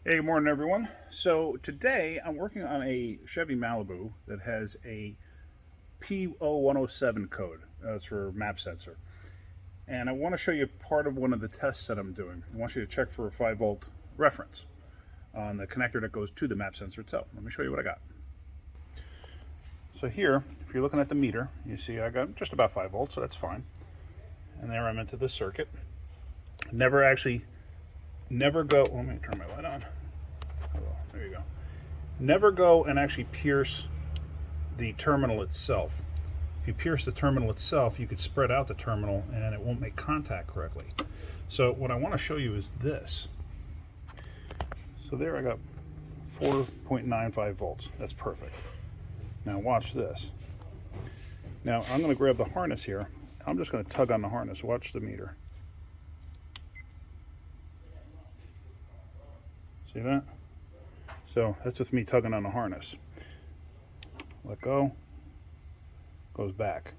Hey, good morning, everyone. So today I'm working on a Chevy Malibu that has a P0107 code. It's for map sensor. And I want to show you part of one of the tests that I'm doing. I want you to check for a 5-volt reference on the connector that goes to the map sensor itself. Let me show you what I got. So here, if you're looking at the meter, you see I got just about 5 volts, so that's fine. And there I'm into this circuit. Never go, let me turn my light on. There you go. Never go and actually pierce the terminal itself. If you pierce the terminal itself, you could spread out the terminal and it won't make contact correctly. So what I want to show you is this. So there I got 4.95 volts. That's perfect. Now watch this. Now I'm going to grab the harness here. I'm just going to tug on the harness. Watch the meter. See that? So that's just me tugging on the harness. Let go. Goes back.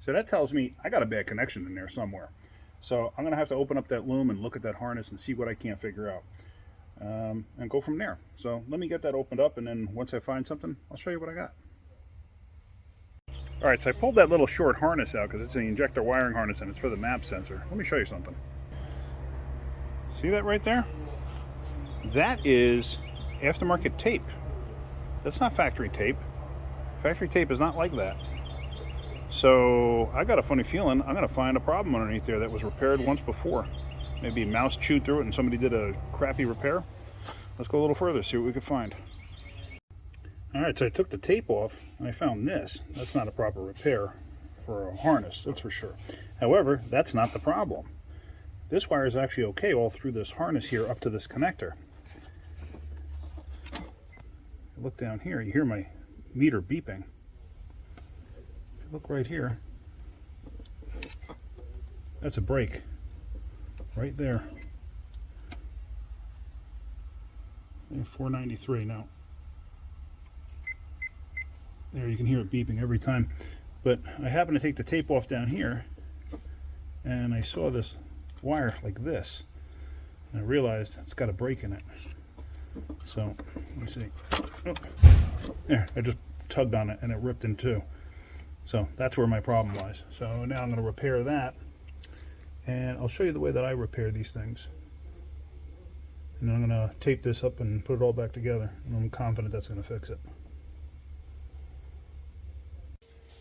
So that tells me I got a bad connection in there somewhere. So I'm going to have to open up that loom and look at that harness and see what I can't figure out. And go from there. So let me get that opened up, and then once I find something, I'll show you what I got. Alright, so I pulled that little short harness out because it's an injector wiring harness and it's for the map sensor. Let me show you something. See that right there? That is aftermarket tape. That's not factory tape. Factory tape is not like that. So I got a funny feeling I'm going to find a problem underneath there that was repaired once before. Maybe a mouse chewed through it and somebody did a crappy repair. Let's go a little further, see what we can find. Alright, so I took the tape off and I found this. That's not a proper repair for a harness, that's for sure. However, that's not the problem. This wire is actually okay all through this harness here up to this connector. Look down here, you hear my meter beeping. If you look right here, that's a break right there. 493 now. There, you can hear it beeping every time. But I happened to take the tape off down here and I saw this wire like this, and I realized it's got a break in it. So let me see. Oh, there, I just tugged on it and it ripped in two. So that's where my problem lies. So now I'm going to repair that, and I'll show you the way that I repair these things. And I'm going to tape this up and put it all back together, and I'm confident that's going to fix it.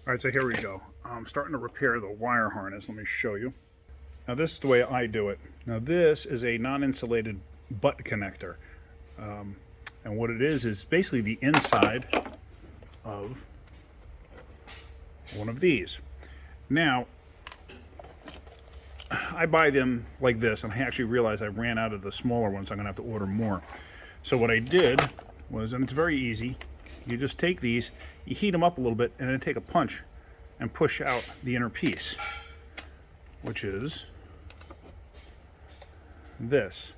Alright, so here we go. I'm starting to repair the wire harness. Let me show you. Now this is the way I do it. Now this is a non-insulated butt connector. And what it is basically the inside of one of these. Now, I buy them like this, and I actually realized I ran out of the smaller ones, so I'm going to have to order more. So what I did was, and it's very easy, you just take these, you heat them up a little bit, and then take a punch and push out the inner piece, which is this.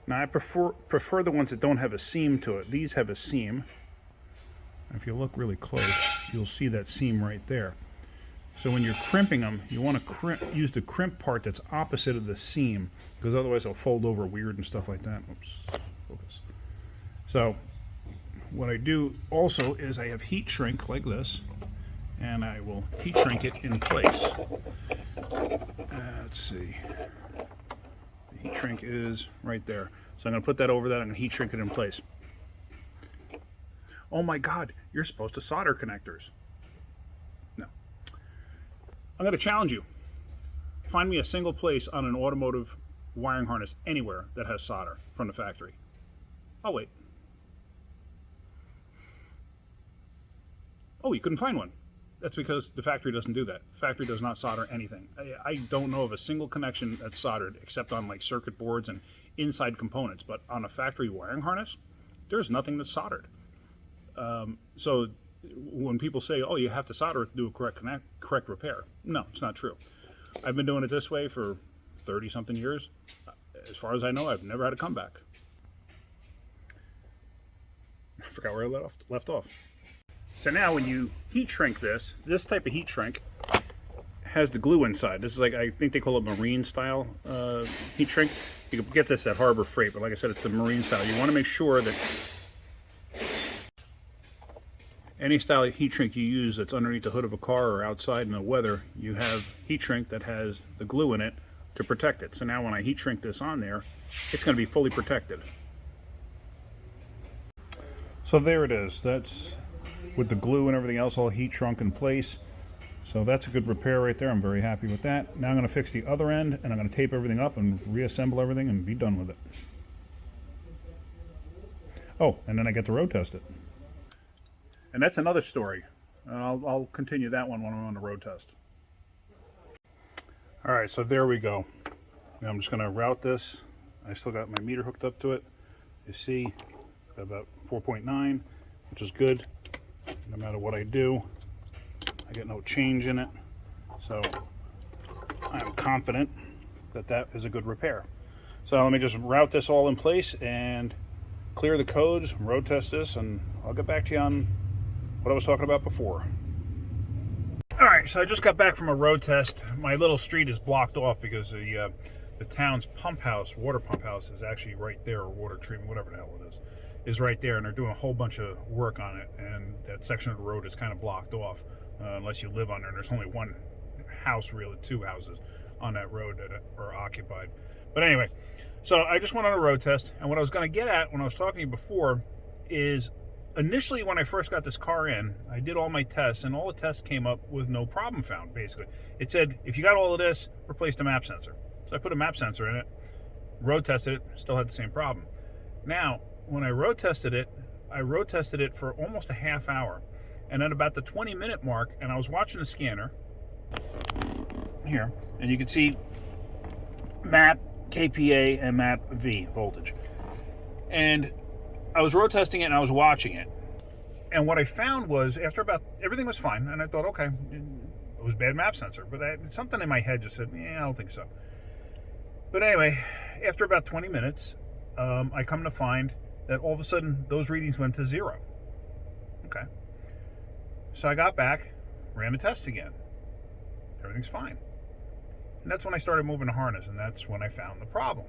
Now I prefer the ones that don't have a seam to it. These have a seam. If you look really close, you'll see that seam right there. So when you're crimping them, you want to use the crimp part that's opposite of the seam, because otherwise they'll fold over weird and stuff like that. Oops, focus. So what I do also is I have heat shrink like this, and I will heat shrink it in place. Let's see. The heat shrink is right there. So I'm going to put that over that. I'm going to heat shrink it in place. Oh my God, you're supposed to solder connectors. No. I'm going to challenge you. Find me a single place on an automotive wiring harness anywhere that has solder from the factory. Oh, wait. Oh, you couldn't find one. That's because the factory doesn't do that. The factory does not solder anything. I don't know of a single connection that's soldered except on like circuit boards and inside components, but on a factory wiring harness, there's nothing that's soldered. So when people say, oh, you have to solder to do a correct repair, no, it's not true. I've been doing it this way for 30-something years. As far as I know, I've never had a comeback. I forgot where I left off. So now when you heat shrink this type of heat shrink has the glue inside. This is like, I think they call it marine style heat shrink. You can get this at Harbor Freight, but like I said, it's the marine style. You want to make sure that any style of heat shrink you use that's underneath the hood of a car or outside in the weather, you have heat shrink that has the glue in it to protect it. So now when I heat shrink this on there, it's going to be fully protected. So there it is. That's with the glue and everything else all heat shrunk in place. So that's a good repair right there. I'm very happy with that. Now I'm going to fix the other end, and I'm going to tape everything up and reassemble everything and be done with it. Oh, and then I get to road test it. And that's another story. I'll continue that one when I'm on the road test. All right, so there we go. Now I'm just going to route this. I still got my meter hooked up to it. You see, about 4.9, which is good. No matter what I do, I get no change in it. So I'm confident that that is a good repair. So let me just route this all in place and clear the codes, road test this, and I'll get back to you on what I was talking about before. All right, so I just got back from a road test. My little street is blocked off because the town's pump house, water pump house, is actually right there, or water treatment, whatever the hell it is right there, and they're doing a whole bunch of work on it, and that section of the road is kind of blocked off unless you live on there, and there's only one house, really, two houses on that road that are occupied. But anyway, so I just went on a road test, and what I was going to get at when I was talking to you before is initially when I first got this car in, I did all my tests, and all the tests came up with no problem found, basically. It said, if you got all of this, replace the map sensor. So I put a map sensor in it, road tested it, still had the same problem. Now, when I road tested it for almost a half hour. And at about the 20-minute mark, and I was watching the scanner here, and you can see map, KPA, and map V voltage. And I was road testing it and I was watching it. And what I found was, after about, everything was fine, and I thought, okay, it was bad map sensor. But something in my head just said, I don't think so. But anyway, after about 20 minutes, I come to find that all of a sudden those readings went to 0. Okay. So I got back, ran the test again. Everything's fine. And that's when I started moving the harness, and that's when I found the problem.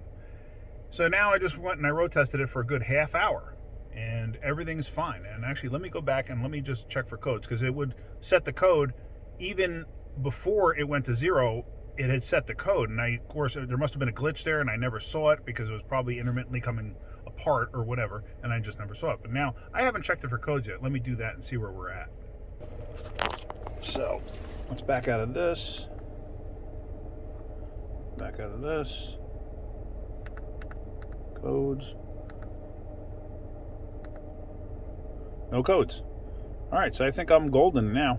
So now I just went and I road tested it for a good half hour, and everything's fine. And actually, let me go back and let me just check for codes, because it would set the code even before it went to 0. It had set the code, and of course, there must have been a glitch there, and I never saw it because it was probably intermittently coming apart or whatever, and I just never saw it. But now, I haven't checked it for codes yet. Let me do that and see where we're at. So, let's back out of this. Back out of this. Codes. No codes. Alright, so I think I'm golden now.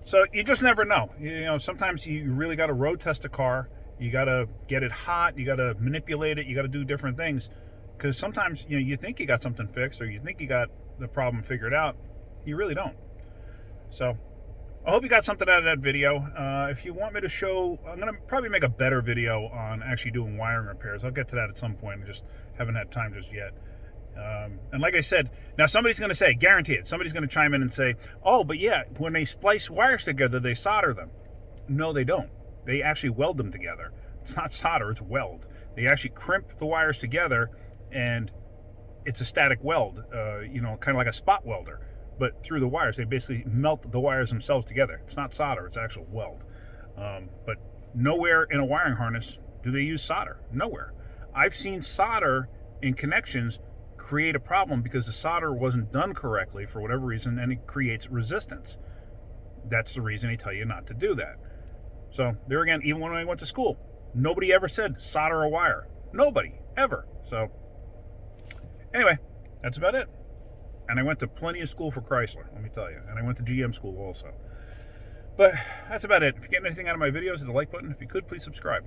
So you just never know. You know, sometimes you really got to road test a car. You got to get it hot. You got to manipulate it. You got to do different things. Because sometimes, you know, you think you got something fixed, or you think you got the problem figured out. You really don't. So I hope you got something out of that video. If you want me to show, I'm going to probably make a better video on actually doing wiring repairs. I'll get to that at some point. I just haven't had time just yet. And like I said, now somebody's going to say, guarantee it, somebody's going to chime in and say, oh, but yeah, when they splice wires together, they solder them. No, they don't. They actually weld them together. It's not solder, it's weld. They actually crimp the wires together, and it's a static weld, you know, kind of like a spot welder. But through the wires, they basically melt the wires themselves together. It's not solder, it's actual weld. But nowhere in a wiring harness do they use solder. Nowhere. I've seen solder in connections create a problem because the solder wasn't done correctly for whatever reason, and it creates resistance. That's the reason they tell you not to do that. So there again, even when I went to school, nobody ever said solder a wire. Nobody, ever. So anyway, that's about it. And I went to plenty of school for Chrysler, let me tell you. And I went to GM school also. But that's about it. If you're getting anything out of my videos, hit the like button. If you could, please subscribe.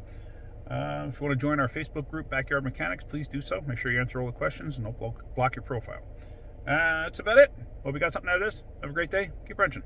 If you want to join our Facebook group, Backyard Mechanics, please do so. Make sure you answer all the questions and don't block your profile. That's about it. Hope you got something out of this. Have a great day. Keep wrenching.